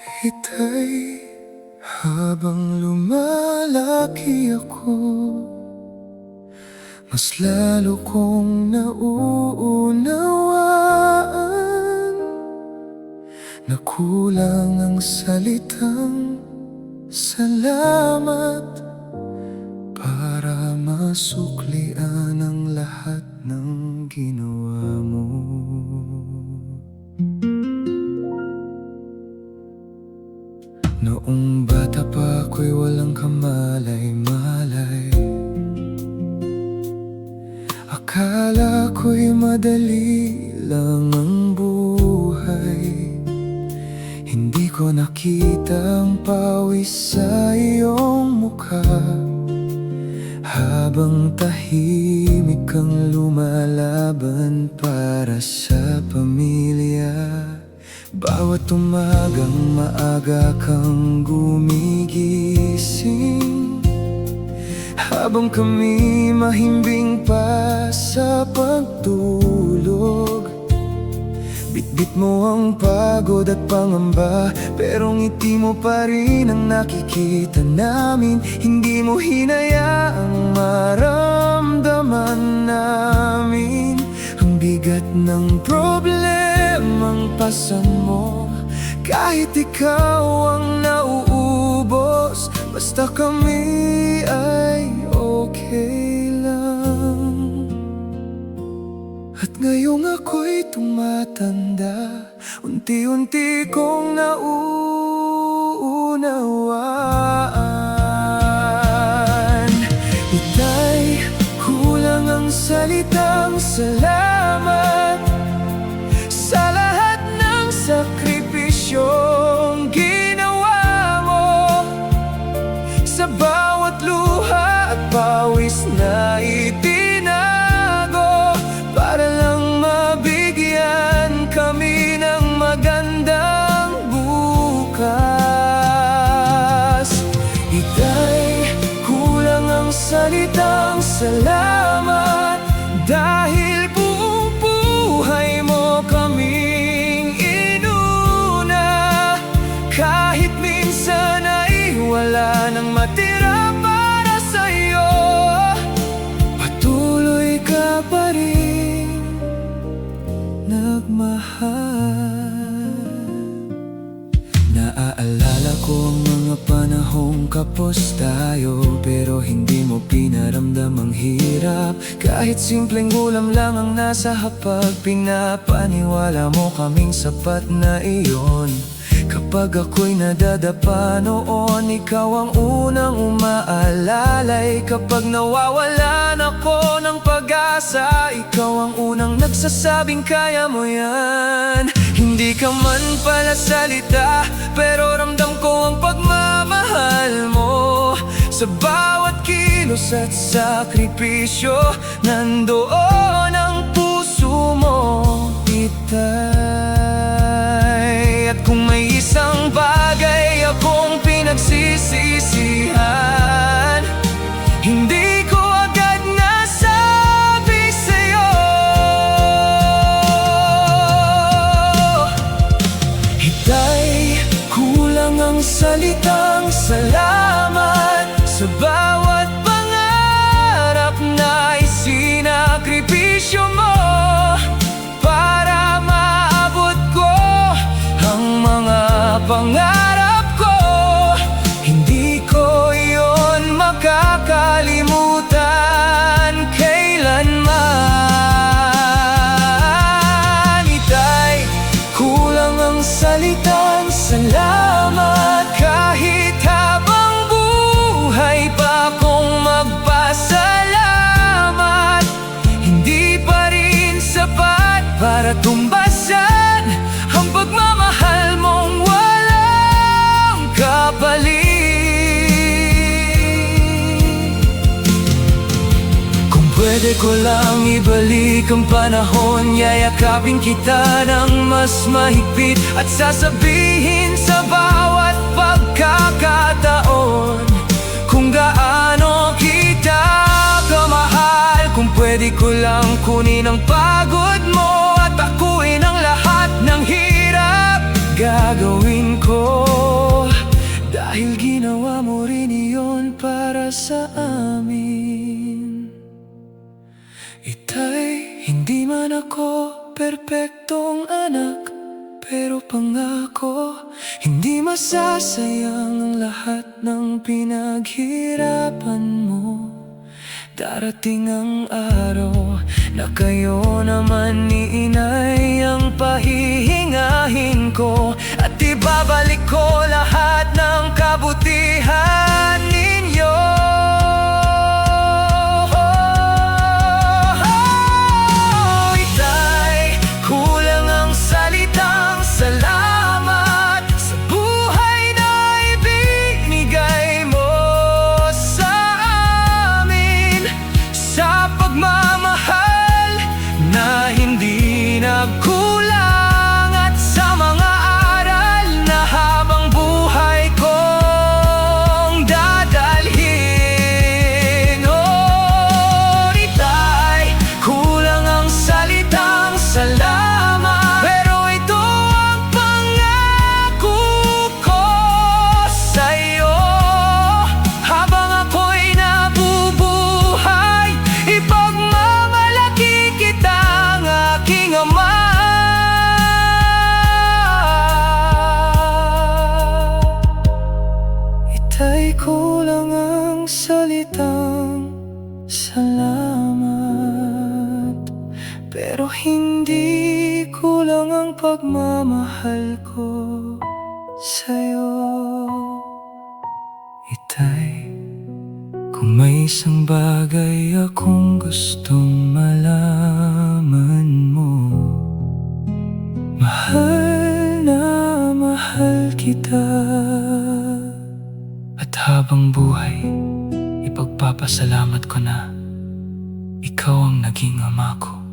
Itay, habang lumalaki ako, mas lalo kong nauunawaan na kulang ang salitang salamat para masuklian ang lahat ng ginawa mo. Noong bata pa ako'y walang kamalay-malay, akala ko'y madali lang ang buhay. Hindi ko nakita ang pawis sa iyong mukha habang tahimik kang lumalaban para sa pamilya. Bawat umagang maaga kang gumigising, habang kami mahimbing pa sa pagtulog. Bitbit mo ang pagod at pangamba, pero ngiti mo pa rin ang nakikita namin. Hindi mo hinayaang maramdaman namin ang bigat ng problemang pasan mo. Kahit ikaw ang nauubos, basta kami ay okay lang. At ngayong ako'y tumatanda, unti-unti kong nauunawaan. Itay, kulang ang salitang salamat sa lahat ng sakripisyong ginawa mo, sa bawat luha at pawis na itinago, para lang mabigyan kami ng magandang bukas. Itay, kulang ang salitang salamat dahil buong buhay mo kaming inuna. Kahit minsan ay wala nang matira para sa'yo, patuloy ka pa rin nagmahal. Naaalala ko ang mga panahong kapos tayo, pero hindi mo pinaramdam ang hirap. Kahit simpleng ulam lang ang nasa hapag, pinapaniwala mo kaming sapat na iyon. Kapag ako'y nadadapa noon, ikaw ang unang umaalalay. Kapag nawawalan ako ng pag-asa, ikaw ang unang nagsasabing kaya mo yan. Hindi ka man pala salita, pero ramdam ko ang pagmamahal mo. Sa bawat kilos at sakripisyo, nandoon ang puso mo, Itay. At kung may isang bagay akong pinagsisisihan, hindi ko agad nasabi sa'yo. Itay, kulang ang salitang salamat sa bawat pangarap na isinakripisyo mo, para maabot ko ang mga pangarap ko. Hindi ko iyon makakalimutan kailanman. Itay, kulang ang salitang salamat kahit habang buhay pa akong magpasalamat. Hindi pa rin sapat para tumbasan ang pagmamahal mong walang kapalit. Kung pwede ko lang ibalik ang panahon, yayakapin kita ng mas mahigpit at sasabihin sa bawat pagkakataon kung gaano kita kamahal. Kung pwede ko lang kunin ang pagod mo at akuin ang lahat ng hirap, gagawin ko. ako perpektong anak, pero pangako, hindi masasayang ang lahat ng pinaghirapan mo. Darating ang araw na kayo naman ni inay ang pahihingahin ko, at ibabalik ko lahat ng kabutihan ninyo. Itay, kulang ang salitang salamat sa buhay na ibinigay mo sa amin, sa pagmamahal na hindi nagkulang, at sa mga aral na habang buhay kong dadalhin. Oh, itay, kulang ang salitang salamat, pero ito ang pangako ko sa'yo. Habang ako'y nabubuhay, ipagmamalaki kitang aking ama. Itay, kulang ang salitang salamat, pero hindi kulang ang pagmamahal ko sa'yo. Itay, kung may isang bagay akong gustong malaman mo, mahal na mahal kita, at habang buhay, ipagpapasalamat ko na ikaw ang naging ama ko.